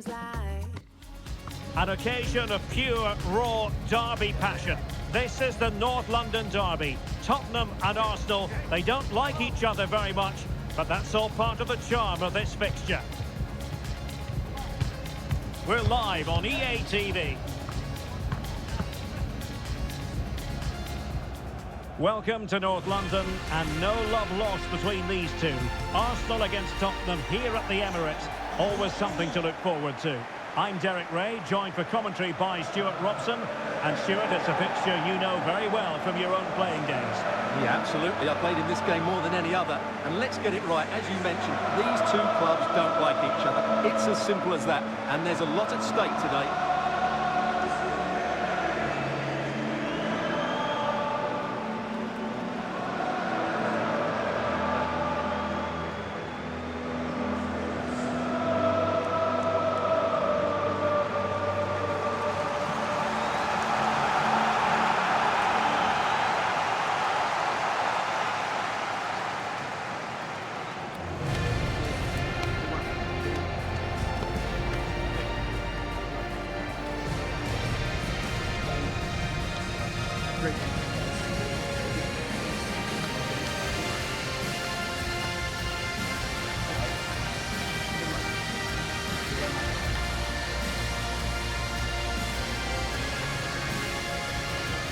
An occasion of pure, raw derby passion. This is the North London derby. Tottenham and Arsenal, they don't like each other very much, but that's all part of the charm of this fixture. We're live on EA TV. Welcome to North London, and no love lost between these two. Arsenal against Tottenham here at the Emirates. Always something to look forward to. I'm Derek Ray, joined for commentary by Stuart Robson. And Stuart, it's a fixture you know very well from your own playing days. Yeah, absolutely. I played in this game more than any other. And let's get it right. As you mentioned, these two clubs don't like each other. It's as simple as that. And there's a lot at stake today.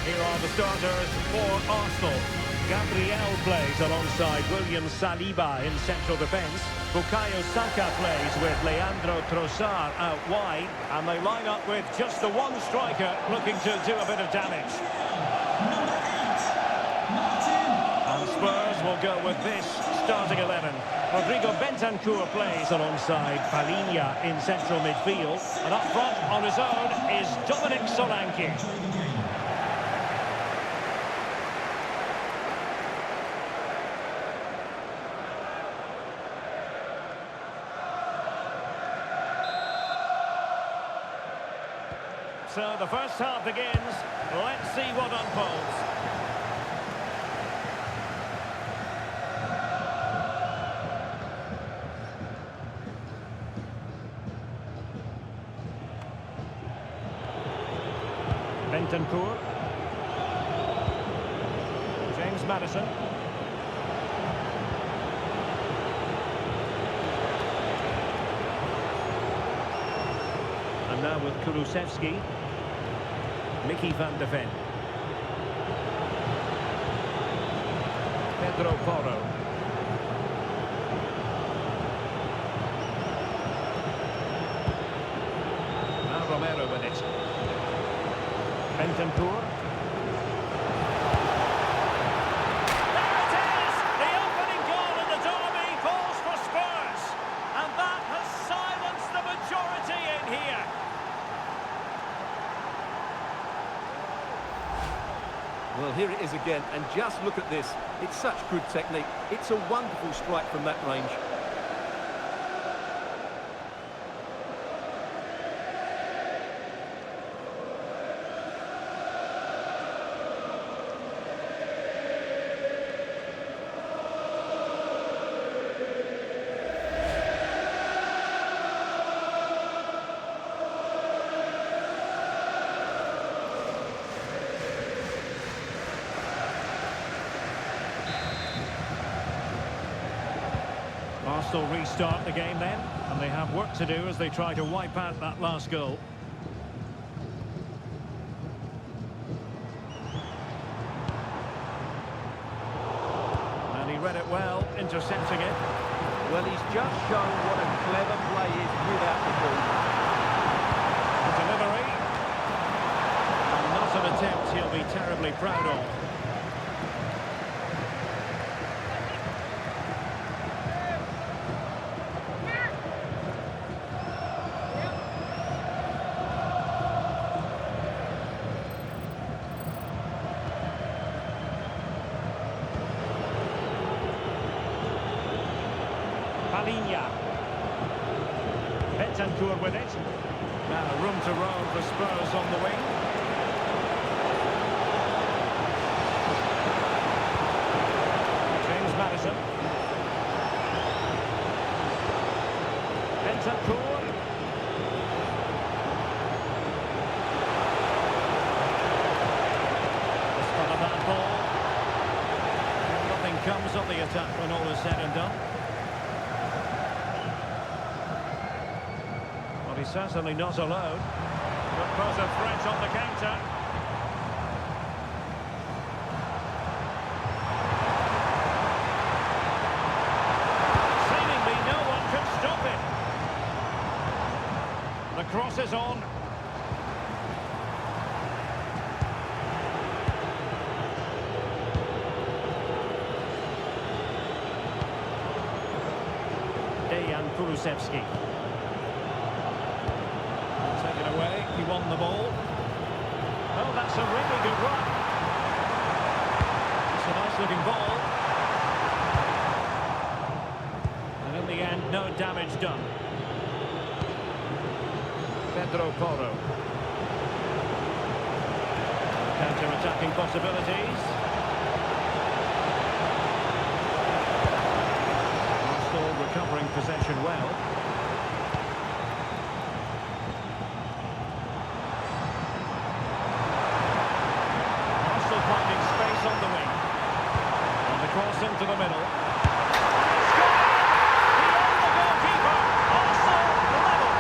Here are the starters for Arsenal. Gabriel plays alongside William Saliba in central defence. Bukayo Saka plays with Leandro Trossard out wide. And they line up with just the one striker looking to do a bit of damage. And Spurs will go with this starting 11. Rodrigo Bentancur plays alongside Palinha in central midfield. And up front on his own is Dominic Solanke. So the first half begins. Let's see what unfolds. Bentancur. James Maddison. And now with Kulusevski. Mickey van de Ven. Pedro Porro. Now Romero with it. Bentancur. There it is! The opening goal in the derby falls for Spurs. And that has silenced the majority in here. Well, here it is again, and just look at this. It's such good technique. It's a wonderful strike from that range. Arsenal restart the game then, and they have work to do as they try to wipe out that last goal. And he read it well, intercepting it. Well, he's just shown what a clever play is without the ball. The delivery. And not an attempt he'll be terribly proud of. Palinha. Bentancur with it. Now room to roam for Spurs on the wing. James Maddison. Bentancur. on the attack when all is said and done. Well, he's certainly not alone. Could pose a threat on the counter. Seemingly no one can stop it. The cross is on. Kulusevski. Taken away, he won the ball. Oh, that's a really good run. It's a nice looking ball. And in the end, no damage done. Pedro Porro. Counter-attacking possibilities. Recovering possession well. Arsenal finding space on the wing. And the cross into the middle. Beyond the goalkeeper. Arsenal level.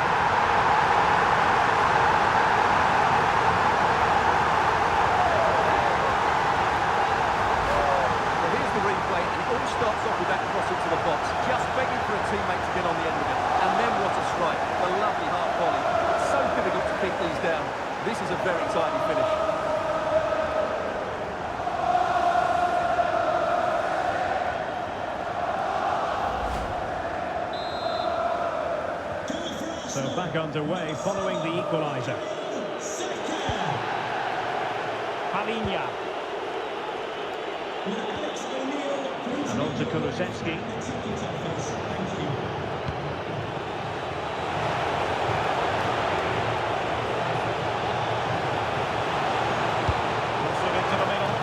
Well, here's the replay, and it all starts off with that cross into the box. Just begging for a teammate to get on the end of it. And then what a strike. The lovely half volley. It's so difficult to keep these down. This is a very tidy finish. So back underway following the equaliser. Palinia. And on to Kulusevski. Crossing into the middle.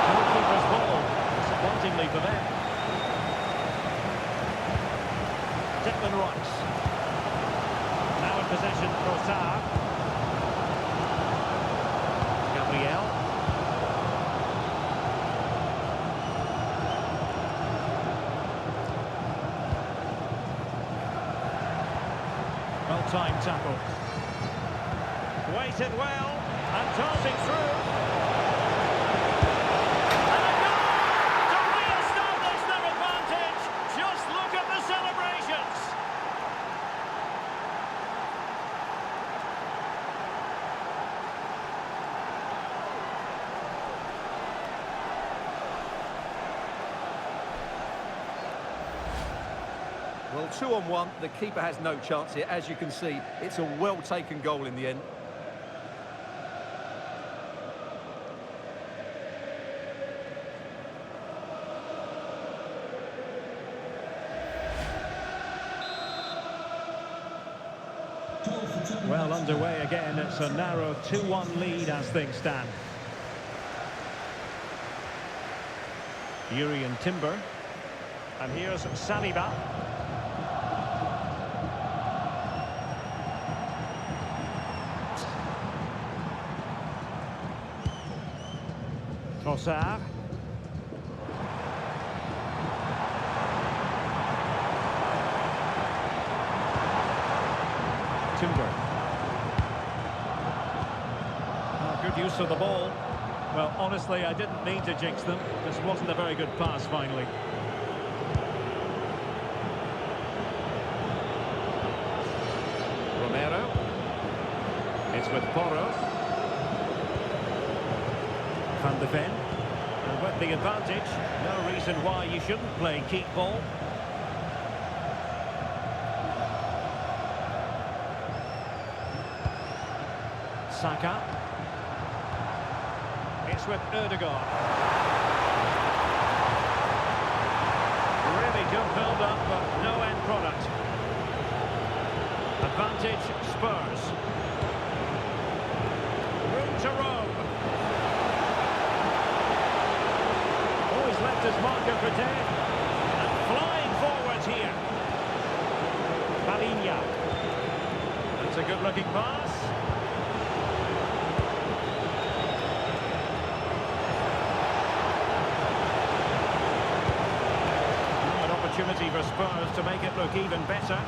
Goalkeeper's ball. Disappointingly for them. Declan Rice. Now in possession, Trossard. Gabriel. Well-timed tackle. Waited well, and darting through. And a goal to re-establish their advantage. Just look at the celebrations. Well, 2-on-1, the keeper has no chance here. As you can see, it's a well-taken goal in the end. Well, underway again. It's a narrow 2-1 lead as things stand. Yuri and Timber. And here's Saliba. Trossard. Timber. Oh, good use of the ball. Well, honestly, I didn't mean to jinx them. This wasn't a very good pass, finally. Romero. It's with Porro. Van de Ven. And with the advantage, no reason why you shouldn't play keep ball. Saka. It's with Ødegaard. Really good build-up, but no end product. Advantage, Spurs. Room to roam. Always left his marker for dead. And flying forwards here. Palinia. That's a good-looking pass. opportunity for Spurs to make it look even better.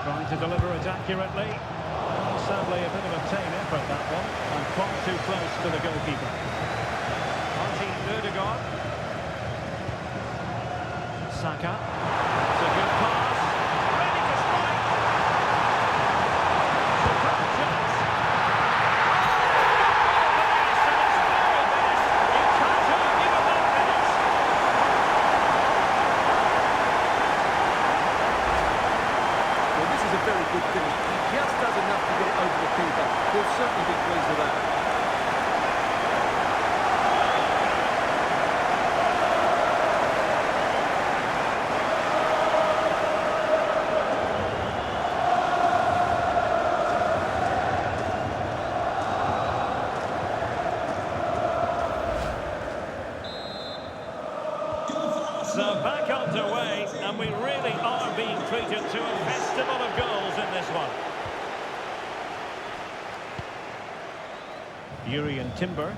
Trying to deliver it accurately. Well, sadly, a bit of a tame effort, that one. And far too close to the goalkeeper. Martin Ødegaard. Saka. It's a good pass. Ready to strike. Superb chance. Very good finish. He just does enough to get it over the keeper. He'll certainly be pleased with that. So back underway, and we really are being treated to a festival of goals in this one. Jurriën Timber.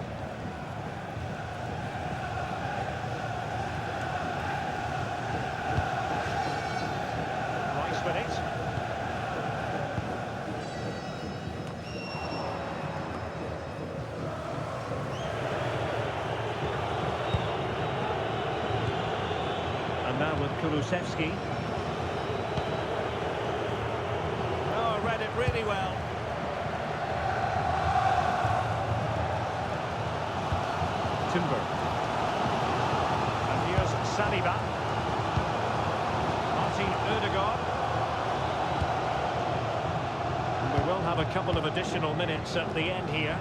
Rice with it. And now with Kulusevski. Oh, read it really well. Timber. And here's Saliba. Martin Ødegaard. And we will have a couple of additional minutes at the end here.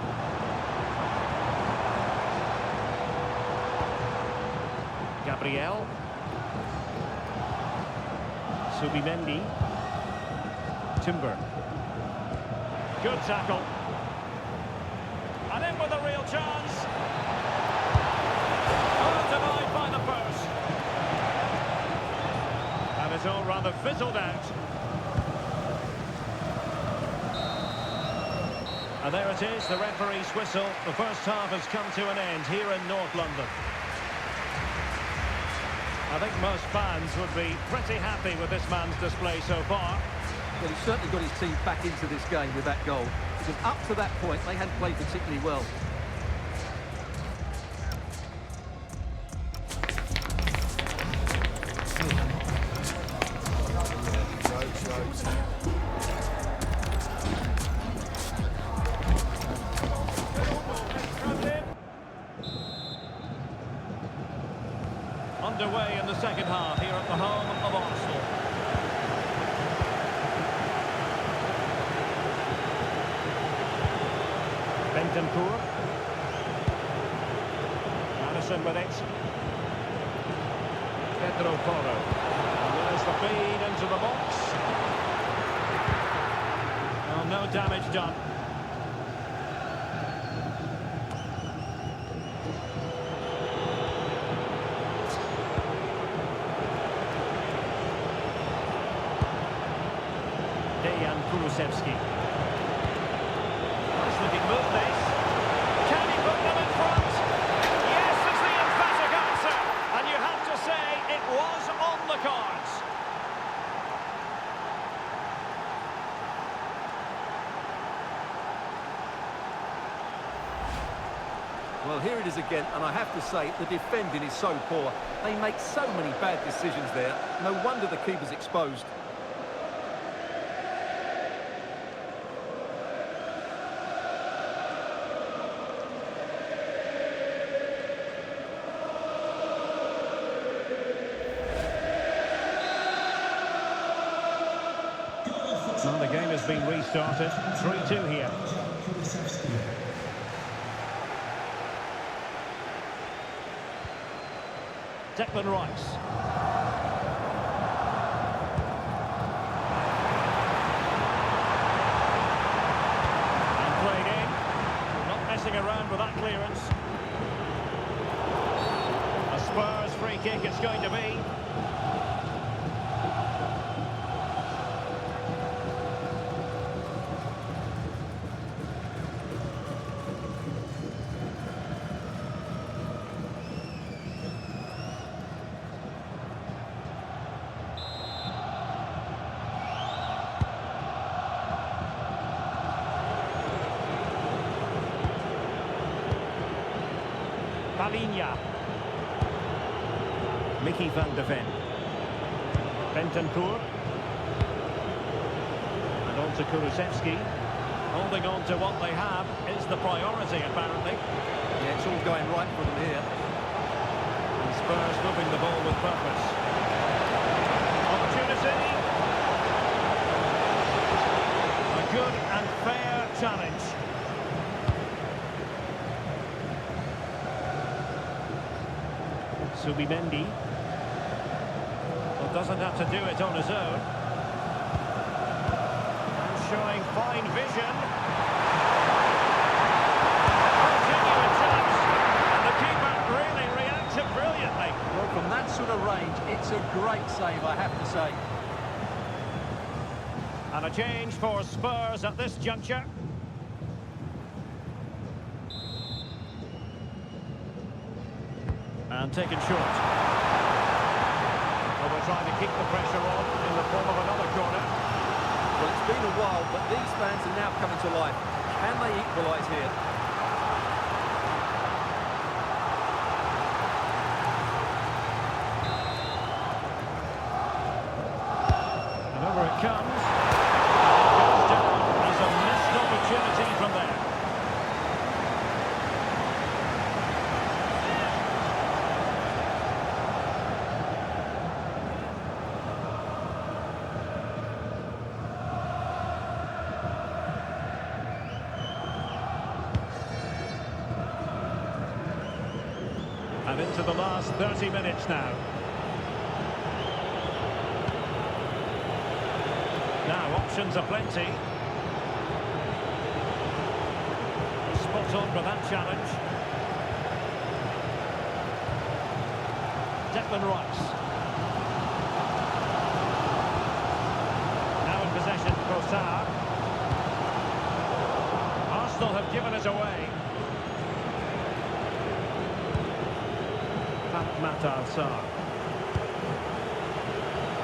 Gabriel. Subimendi. Timber. Good tackle. And in with a real chance. Oh, denied by the post. And it's all rather fizzled out. And there it is, the referee's whistle. The first half has come to an end here in North London. I think most fans would be pretty happy with this man's display so far. Well, he's certainly got his team back into this game with that goal. Because up to that point, they hadn't played particularly well. Underway in the second half here at the home of Arsenal. Bentancur. Madison with it. Pedro Porro. And there's the feed into the box. Well, no damage done. Kulusevski. Nice looking move this. Can he put them in front? Yes, is the emphatic answer. And you have to say it was on the cards. Well, here it is again, and I have to say, the defending is so poor. They make so many bad decisions there. No wonder the keeper's exposed. Well, the game has been restarted. 3-2 here. Declan Rice. And played in. Not messing around with that clearance. A Spurs free kick it's going to be. Palinha. Mickey van de Ven. Bentancur. And on to Kulusevski. Holding on to what they have is the priority, apparently. Yeah, it's all going right for them here. And Spurs moving the ball with purpose. Opportunity. A good and fair challenge. Subimendi. Well, doesn't have to do it on his own. And showing fine vision. Continuing chance. And the keeper really reacted brilliantly. Well, from that sort of range, it's a great save, I have to say. And a change for Spurs at this juncture. And taken short. Well, we're trying to keep the pressure on in the form of another corner. Well, it's been a while, but these fans are now coming to life. Can they equalise here? And over it comes. Goes down as a missed opportunity from there. And into the last 30 minutes now. Now, options are plenty. Spot on for that challenge. Declan Rice. Now in possession, Trossard. Arsenal have given it away. Matar Sarr.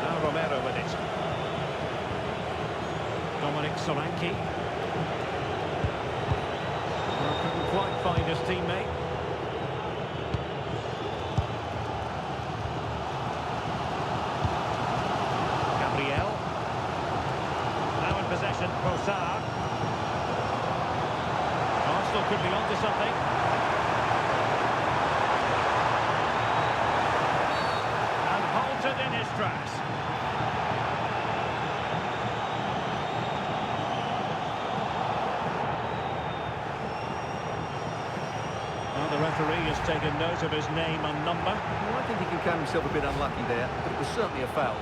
Now Romero with it. Dominic Solanke. Couldn't quite find his teammate. Gabriel. Now in possession, Trossard. Arsenal could be onto something. In his tracks. Well, the referee has taken note of his name and number. Well, I think he can count himself a bit unlucky there, but it was certainly a foul.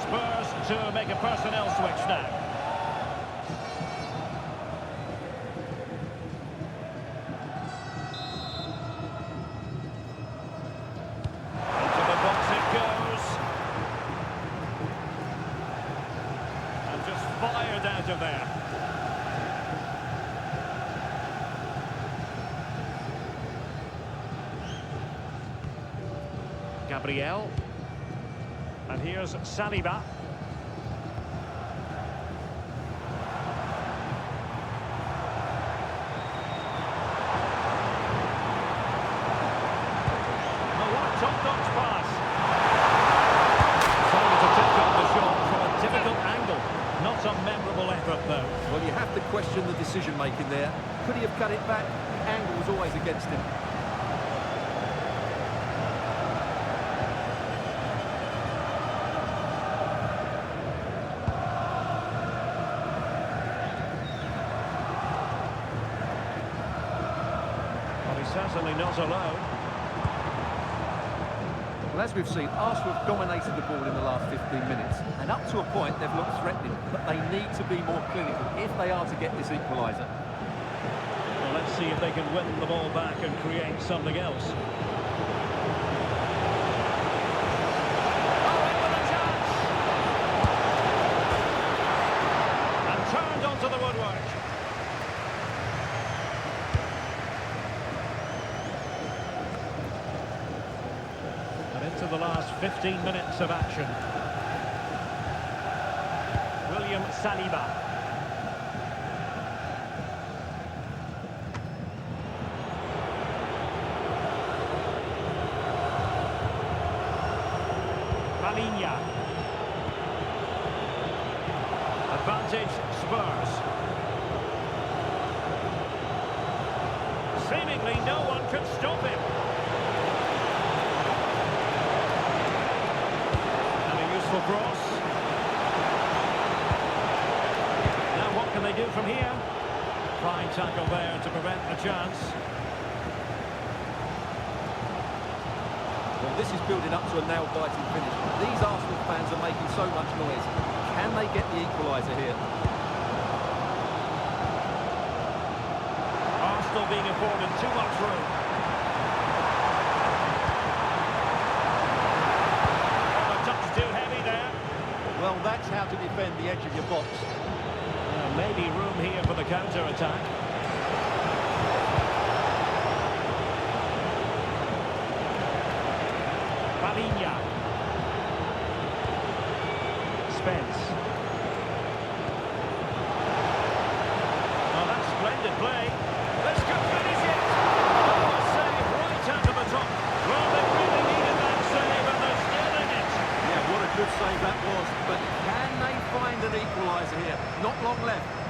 Spurs to make a personnel switch now. Fired out of there. Gabriel. And here's Saliba. Oh, what a top-notch pass. Trying to take on the shot from a difficult angle. Not a memorable effort, though. Well, you have to question the decision-making there. Could he have cut it back? The angle was always against him. Well, he's certainly not alone. Well, as we've seen, Arsenal have dominated the ball in the last 15 minutes. And up to a point, they've looked threatening. But they need to be more clinical if they are to get this equaliser. Well, let's see if they can win the ball back and create something else. Oh, in with a chance! And turned onto the woodwork. Into the last 15 minutes of action. William Saliba. Palhinha. Advantage Spurs. Seemingly no one could stop him. And a useful cross. Now what can they do from here? Fine tackle there to prevent the chance. Well, this is building up to a nail-biting finish. These Arsenal fans are making so much noise. Can they get the equaliser here? Arsenal being afforded too much room. Oh, a touch too heavy there. Well, that's how to defend the edge of your box. Maybe room here for the counter-attack. Palhinha. Spence. Oh, that's splendid play. This could finish it. Oh, a save right out of the top. Well, they really needed that save, and they're still in it. Yeah, what a good save that was. But can they find an equaliser here? Not long left.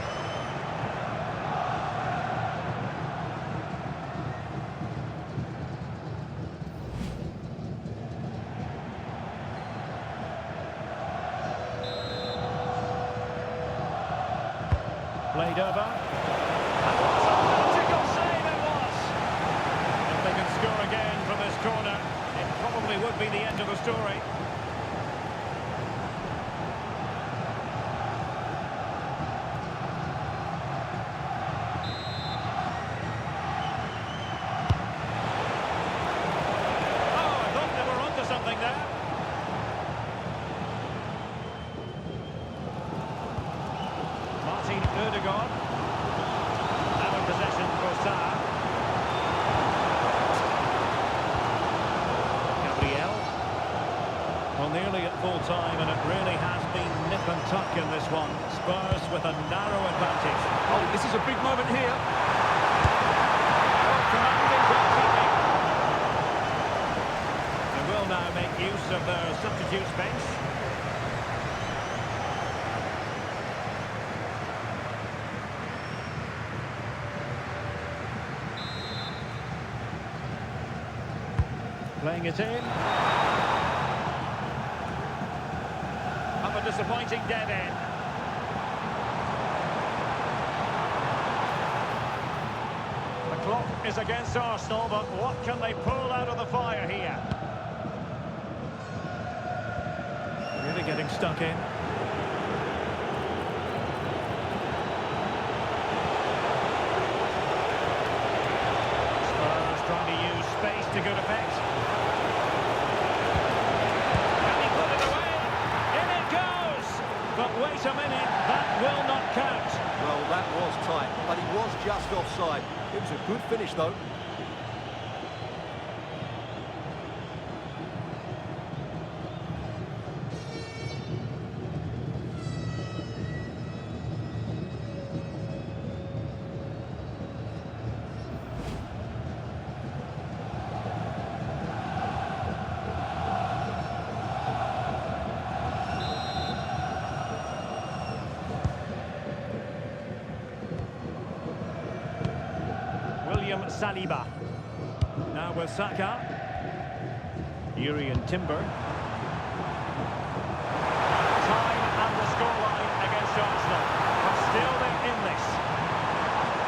Played over. And what a vertical save it was! If they can score again from this corner, it probably would be the end of the story. Oh, I thought they were onto something there. Ødegaard. Now in possession for Sarr. Gabriel. Well, nearly at full time, and it really has been nip and tuck in this one. Spurs with a narrow advantage. Oh, this is a big moment here. Oh, commanding goalkeeping. They will now make use of their substitutes bench. Playing it in. Up a disappointing dead end. The clock is against Arsenal, but what can they pull out of the fire here? Really getting stuck in. Spurs trying to use space to good effect. But wait a minute, that will not count. Well, that was tight, but he was just offside. It was a good finish, though. Saliba. Now with Saka. Yuri and Timber. Time and the scoreline against Arsenal. But still they're in this.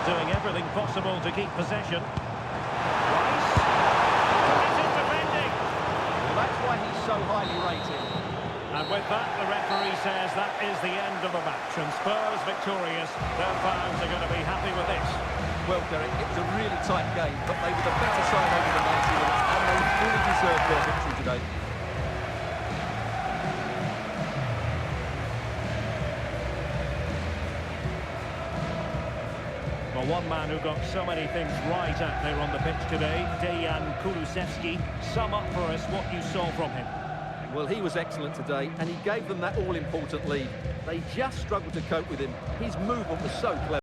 Doing everything possible to keep possession. Rice. Committed defending. Well, that's why he's so highly rated. And with that, the referee says that is the end of the match. And Spurs victorious. Their fans are going to be happy with this. Well, Derek, it was a really tight game, but they were the better side over the 90 minutes, and they fully deserved their victory today. Well, one man who got so many things right out there on the pitch today, Dejan Kulusevski. Sum up for us what you saw from him. Well, he was excellent today, and he gave them that all-important lead. They just struggled to cope with him. His movement was so clever.